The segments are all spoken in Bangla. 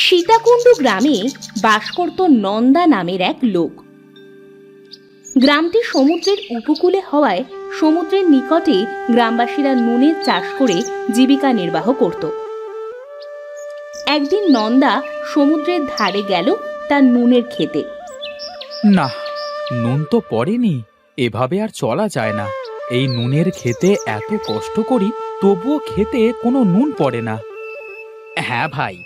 সীতাকুণ্ড গ্রামে বাস করত নন্দা নামের এক লোক। গ্রামটি সমুদ্রের উপকূলে হওয়ায় সমুদ্রের নিকটে গ্রামবাসীরা নুনের চাষ করে জীবিকা নির্বাহ করত। একদিন নন্দা সমুদ্রের ধারে গেল তার নুনের খেতে। না, নুন তো পড়েনি, এভাবে আর চলা যায় না। এই নুনের খেতে এত কষ্ট করি, তবুও খেতে কোনো নুন পড়ে না। হ্যাঁ ভাই,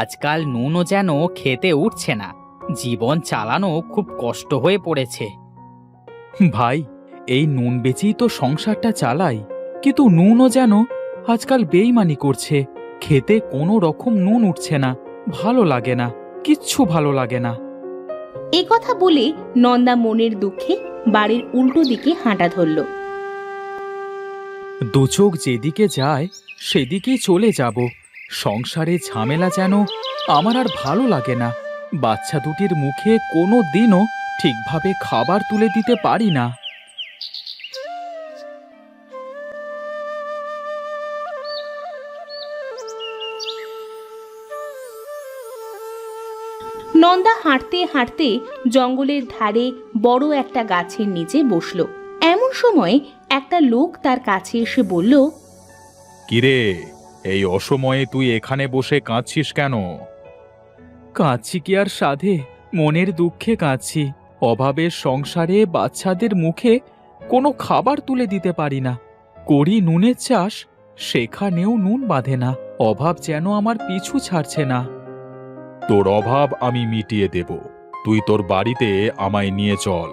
আজকাল নুনও যেন খেতে উঠছে না। জীবন চালানো খুব কষ্ট হয়ে পড়েছে। ভাই, এই নুন বেচেই তো সংসারটা চালাই, কিন্তু নুনও যেন আজকাল বেইমানি করছে। খেতে কোনো রকম নুন উঠছে না, ভালো লাগে না, কিচ্ছু ভালো লাগে না। এ কথা বলে নন্দা মনের দুঃখে বাড়ির উল্টো দিকে হাঁটা ধরল। দু চোখ যেদিকে যায় সেদিকেই চলে যাব। সংসারে ঝামেলা যেন আমার আর ভালো লাগে না। বাচ্চা দুটির মুখে কোনো দিনও ঠিকভাবে খাবার তুলে দিতে পারি না। নন্দা হাঁটতে হাঁটতে জঙ্গলের ধারে বড় একটা গাছের নিচে বসলো। এমন সময় একটা লোক তার কাছে এসে বলল, কিরে, এই অসময়ে তুই এখানে বসে কাঁদছিস কেন? কাঁদছি কি আর সাধে, মনের দুঃখে কাঁদছি। অভাবের সংসারে বাচ্চাদের মুখে কোনো খাবার তুলে দিতে পারি না। করি নুনের চাষ, সেখানেও নুন বাঁধে না। অভাব যেন আমার পিছু ছাড়ছে না। তোর অভাব আমি মিটিয়ে দেব। তুই তোর বাড়িতে আমায় নিয়ে চল।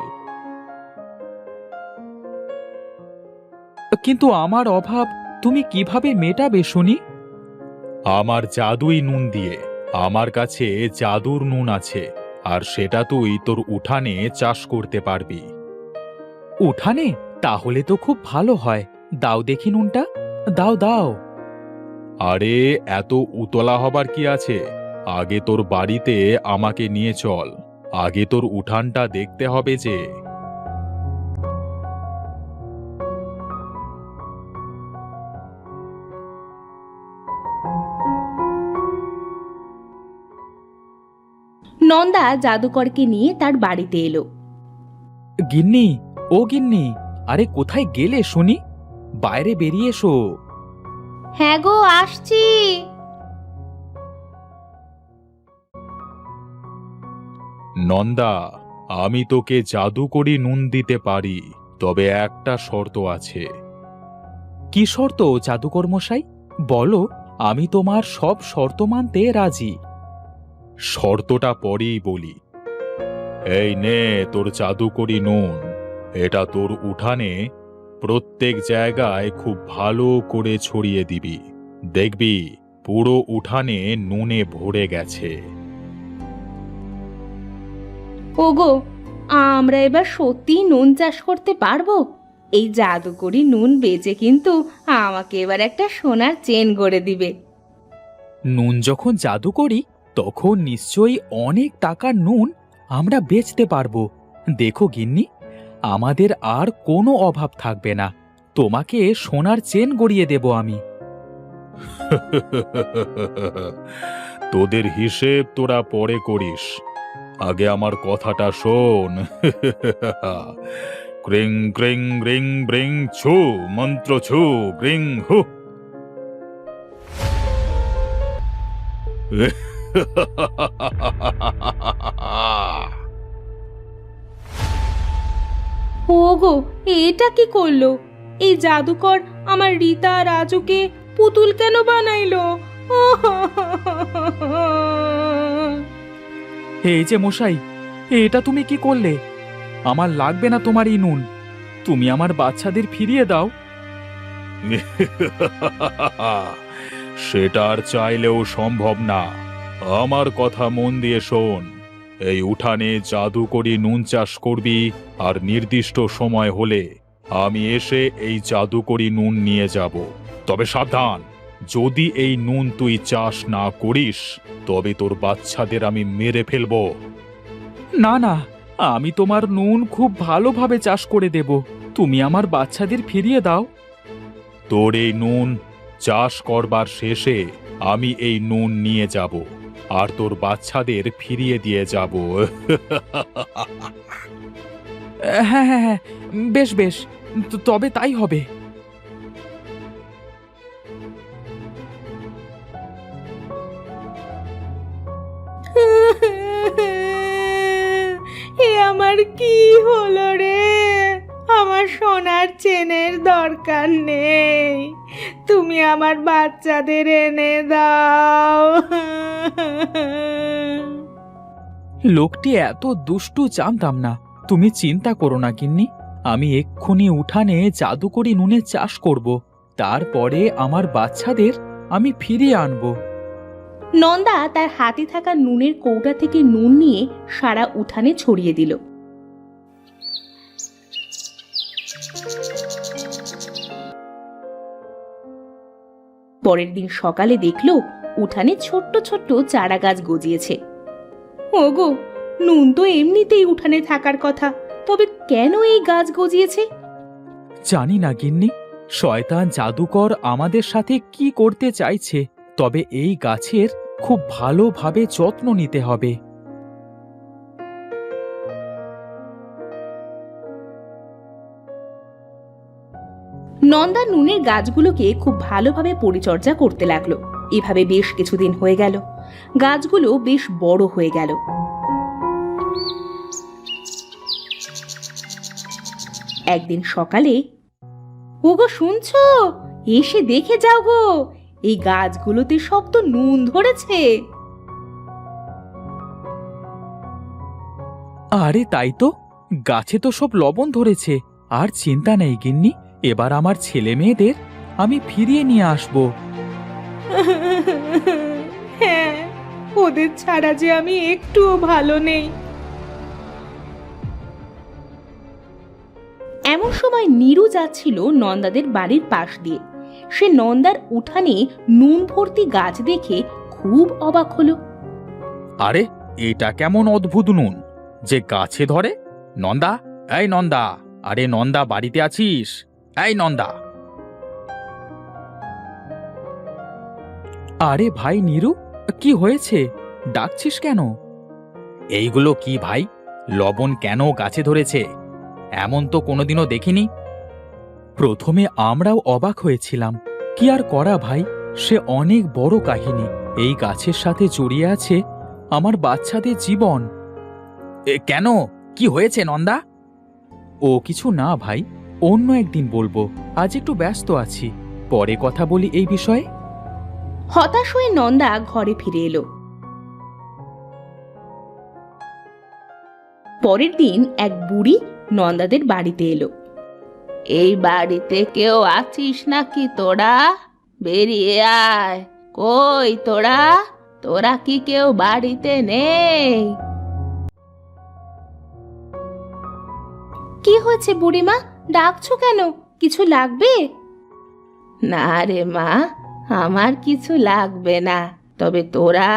কিন্তু আমার অভাব তুমি কিভাবে মেটাবে শুনি? আমার জাদুই নুন দিয়ে। আমার কাছে জাদুর নুন আছে, আর সেটা তুই তোর উঠানে চাষ করতে পারবি। উঠানে? তাহলে তো খুব ভালো হয়। দাও দেখি নুনটা, দাও দাও। আরে, এত উতলা হবার কি আছে? আগে তোর বাড়িতে আমাকে নিয়ে চল। আগে তোর উঠানটা দেখতে হবে যে। নন্দা জাদুকরকে নিয়ে তার বাড়িতে এলো। গিন্নি, ও গিন্নি, আরে কোথায় গেলে শুনি? বাইরে বেরিয়ে এসো। হ্যাঁ গো, আসছি। নন্দা, আমি তোকে জাদু করি নুন দিতে পারি, তবে একটা শর্ত আছে। কি শর্ত জাদুকর মশাই? বলো, আমি তোমার সব শর্ত মানতে রাজি। শর্তটা পরেই বলি। এই নে তোর জাদুকরি নুন। এটা তোর উঠানে প্রত্যেক জায়গায় খুব ভালো করে ছড়িয়ে দিবি। দেখবি পুরো উঠানে নুনে ভরে গেছে। ওগো, আমরা এবার সত্যি নুন চাষ করতে পারবো? এই জাদুকরি নুন বেচে কিন্তু আমাকে এবার একটা সোনার চেন গড়ে দিবে। নুন যখন জাদু করি, তখন নিশ্চয়ই অনেক টাকার নুন আমরা বেচতে পারবো। দেখো গিন্নি, আমাদের আর কোনো অভাব থাকবে না। তোমাকে সোনার চেন গড়িয়ে দেব আমি। তোদের হিসেব তোরা পরে করিস, আগে আমার কথাটা শোন। ক্রিং ক্রিং রিং ব্রিং ছু, মন্ত্র ছু গ্রিং হু। ওগো, এটা কি করলো? এই জাদুকর আমার রীতা রাজুকে পুতুল কেন বানাইলো? এই যে মশাই, এটা তুমি কি করলে? আমার লাগবে না তোমার এই নুন। তুমি আমার বাচ্চাদের ফিরিয়ে দাও। সেটা আর চাইলেও সম্ভব না। আমার কথা মন দিয়ে শোন। এই উঠানে জাদু করি নুন চাষ করবি, আর নির্দিষ্ট সময় হলে আমি এসে এই জাদু করি নুন নিয়ে যাব। তবে সাবধান, যদি এই নুন তুই চাষ না করিস, তবে তোর বাচ্চাদের আমি মেরে ফেলব। না না, আমি তোমার নুন খুব ভালোভাবে চাষ করে দেব। তুমি আমার বাচ্চাদের ফিরিয়ে দাও। তোর এই নুন চাষ করবার শেষে আমি এই নুন নিয়ে যাব। আর তোর বাচ্চাদের ফিরিয়ে দিয়ে যাব। হ্যাঁ হ্যাঁ হ্যাঁ, বেশ বেশ, তবে তাই হবে। এ আমার কি হলো রে? আমার সোনার চেনের দরকার নেই, তুমি আমার বাচ্চাদের এনে দাও। লোকটি এত দুষ্টু জানতাম না। তুমি চিন্তা করো না গিন্নি, আমি এক্ষুনি উঠানে জাদুকরি নুনের চাষ করব, তারপরে আমার বাচ্চাদের আমি ফিরিয়ে আনবো। নন্দা তার হাতে থাকা নুনের কৌটা থেকে নুন নিয়ে সারা উঠানে ছড়িয়ে দিল। পরের দিন সকালে দেখলো উঠানে ছোট্ট ছোট্ট চারা গাছ গজিয়েছে। ওগো, নুন তো এমনিতেই উঠানে থাকার কথা, তবে কেন এই গাছ গজিয়েছে? জানি না গিন্নি, শয়তান জাদুকর আমাদের সাথে কি করতে চাইছে, তবে এই গাছের খুব ভালোভাবে যত্ন নিতে হবে। নন্দা নুনের গাছগুলোকে খুব ভালোভাবে পরিচর্যা করতে লাগলো। এভাবে বেশ কিছুদিন হয়ে গেল, গাছগুলো বেশ বড় হয়ে গেল। একদিন সকালে, ওগো শুনছো, এসে দেখে যাও গো, এই গাছগুলোতে সব তো নুন ধরেছে। আরে তাই তো, গাছে তো সব লবণ ধরেছে। আর চিন্তা নেই গিন্নি, এবার আমার ছেলে মেয়েদের আমি ফিরিয়ে নিয়ে আসব। হ্যাঁ, ওদের ছাড়া যে আমি একটুও ভালো নেই। এমন সময় নীরু যাচ্ছিল নন্দাদের বাড়ির পাশ দিয়ে। সে নন্দার উঠানে নুন ভর্তি গাছ দেখে খুব অবাক হলো। আরে এটা কেমন অদ্ভুত নুন যে গাছে ধরে! নন্দা, এই নন্দা, আরে নন্দা, বাড়িতে আছিস? এই নন্দা! আরে ভাই নীরু, কি হয়েছে? ডাকছিস কেন? এইগুলো কি ভাই? লবণ কেন গাছে ধরেছে? এমন তো কোনোদিনও দেখিনি। প্রথমে আমরাও অবাক হয়েছিলাম, কি আর করা ভাই, সে অনেক বড় কাহিনী। এই গাছের সাথে জড়িয়ে আছে আমার বাচ্চাদের জীবন। কেন, কি হয়েছে নন্দা? ও কিছু না ভাই, অন্য একদিন বলবো, আজ একটু ব্যস্ত আছি, পরে কথা বলি এই বিষয়ে। হতাশ হয়ে নন্দা ঘরে ফিরে এলো। পরের দিন এক বুড়ি নন্দাদের বাড়িতে এলো। এই বাড়িতে কেউ আছিস নাকি তোরা? বেরিয়ে আয়। কই তোরা? তোরা কি কেউ বাড়িতে নেই? কি হয়েছে বুড়িমা, ডাকছো কেন? কিছু লাগবে? না রে মা, আমার কিছু লাগবে না, তবে তোরা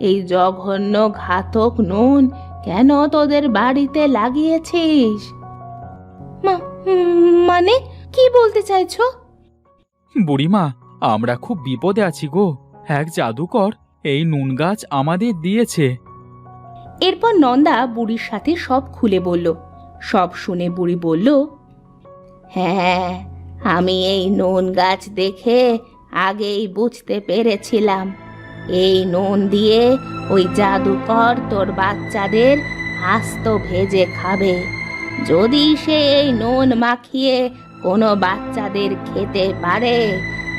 এই জঘন্য ঘাতক নুন কেন তোদের বাড়িতে লাগিয়েছিস? মানে কি বলতে চাইছো? বুড়িমা, আমরা খুব বিপদে আছি গো। এক জাদুকর এই নুন গাছ আমাদের দিয়েছে। এরপর নন্দা বুড়ির সাথে সব খুলে বলল। সব শুনে বুড়ি বলল, হ্যাঁ, আমি এই নুন গাছ দেখে আগেই বুঝতে পেরেছিলাম। এই নুন দিয়ে ওই জাদুকর তোর বাচ্চাদের আস্ত ভেজে খাবে। যদি সে এই নুন মাখিয়ে কোনো বাচ্চাদের খেতে পারে,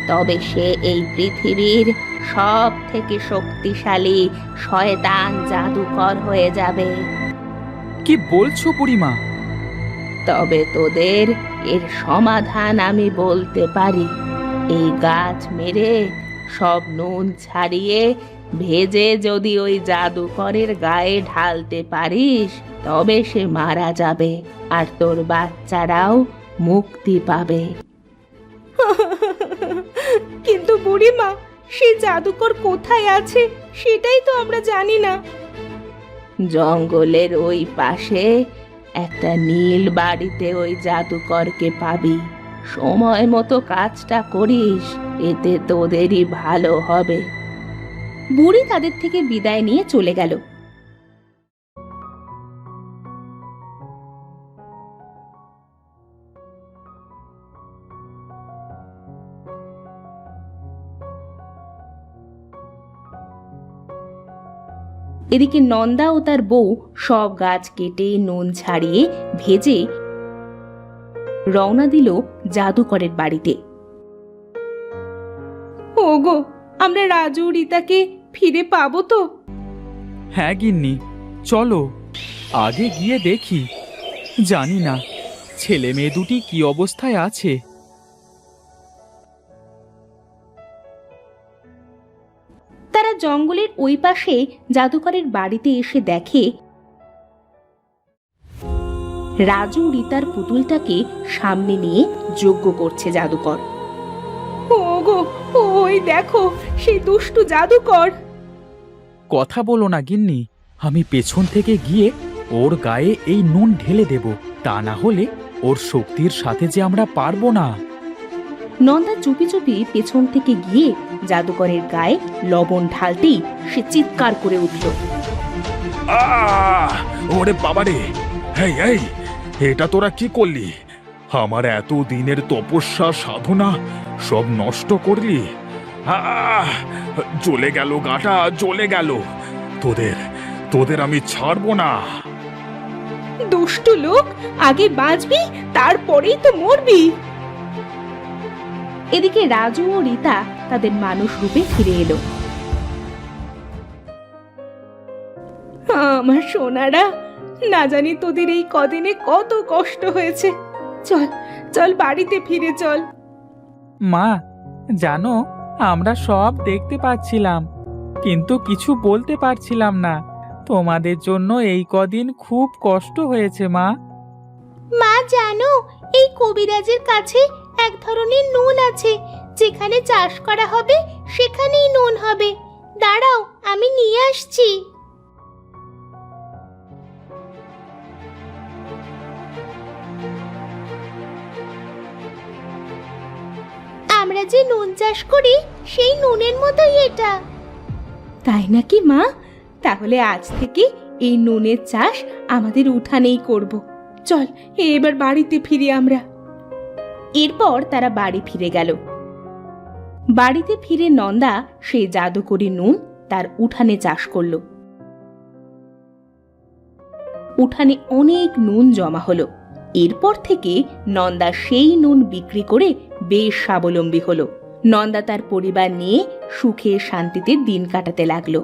তবে সে এই পৃথিবীর সব থেকে শক্তিশালী শয়তান জাদুকর হয়ে যাবে। কি বলছো বুড়িমা? তবে তোদের এর সমাধান আমি বলতে পারি। এই গাছ মেরে সব নুন ছাড়িয়ে ভেজে যদি ওই জাদুকরের গায়ে ঢালতে পারিস, তবে সে মারা যাবে আর তোর বাচ্চারাও মুক্তি পাবে। কিন্তু বুড়িমা, সে জাদুকর কোথায় আছে সেটাই তো আমরা জানি না। জঙ্গলের ওই পাশে একটা নীল বাড়িতে ওই জাদুকরকে পাবি। সময় মতো কাজটা করিস, এতে তোদেরই ভালো হবে। বুড়ি তাদের থেকে বিদায় নিয়ে চলে গেল। এদিকে নন্দা ও তার বউ সব গাছ কেটে নুন ছাড়িয়ে ভেজে রওনা দিল জাদুকরের বাড়িতে। ওগো, আমরা রাজু রীতাকে ফিরে পাবো তো? হ্যাঁ গিন্নি, চলো আগে গিয়ে দেখি। জানি না ছেলে মেয়ে দুটি কি অবস্থায় আছে। তারা জঙ্গলের ওই পাশে জাদুকরের বাড়িতে এসে দেখে রাজু রীতার পুতুলটাকে সামনে নিয়ে যজ্ঞ করছে জাদুকর। ওগো, ওই দেখো সেই দুষ্টু জাদুকর। কথা বলো না গিন্নি, আমি পেছন থেকে গিয়ে ওর গায়ে এই নুন ঢেলে দেব, তা না হলে ওর শক্তির সাথে যে আমরা পারবো না। নন্দা চুপি চুপি পেছন থেকে গিয়ে জাদুকরের গায়ে লবণ ঢালতেই সে চিৎকার করে উঠল। ওরে বাবারে, এই এই, এটা তোরা কি করলি? আমার এত দিনের তপস্যা সাধনা সব নষ্ট করলি। জ্বলে গেল গাটা, জ্বলে গেল। তোদের তোদের আমি ছাড়বো না। দুষ্টু লোক, আগে বাঁচবি তারপরেই তো মরবি। এদিকে রাজু ও রীতা তাদের মানুষ রূপে ফিরে এলো। আমার সোনারা, না জানি তোদের এই কদিনে কত কষ্ট হয়েছে। চল চল, বাড়িতে ফিরে চল। মা, জানো আমরা সব দেখতে পাচ্ছিলাম, কিন্তু কিছু বলতে পারছিলাম না। তোমাদের জন্য এই কদিন খুব কষ্ট হয়েছে মা। মা জানো, এই কবিরাজের কাছে এক ধরনের নুন আছে, যেখানে চাষ করা হবে সেখানেই নুন হবে। দাঁড়াও, আমি নিয়ে আসছি। আমরা যে নুন চাষ করি সেই নুনের মতোই এটা। তাই নাকি মা? তাহলে আজ থেকে এই নুনের চাষ আমাদের উঠানেই করব। চল এবার বাড়িতে ফিরি আমরা। এরপর তারা বাড়ি ফিরে গেল। বাড়িতে ফিরে নন্দা সেই জাদুকরি নুন তার উঠানে চাষ করলো। উঠানে অনেক নুন জমা হলো। এরপর থেকে নন্দা সেই নুন বিক্রি করে বেশ স্বাবলম্বী হলো। নন্দা তার পরিবার নিয়ে সুখে শান্তিতে দিন কাটাতে লাগলো।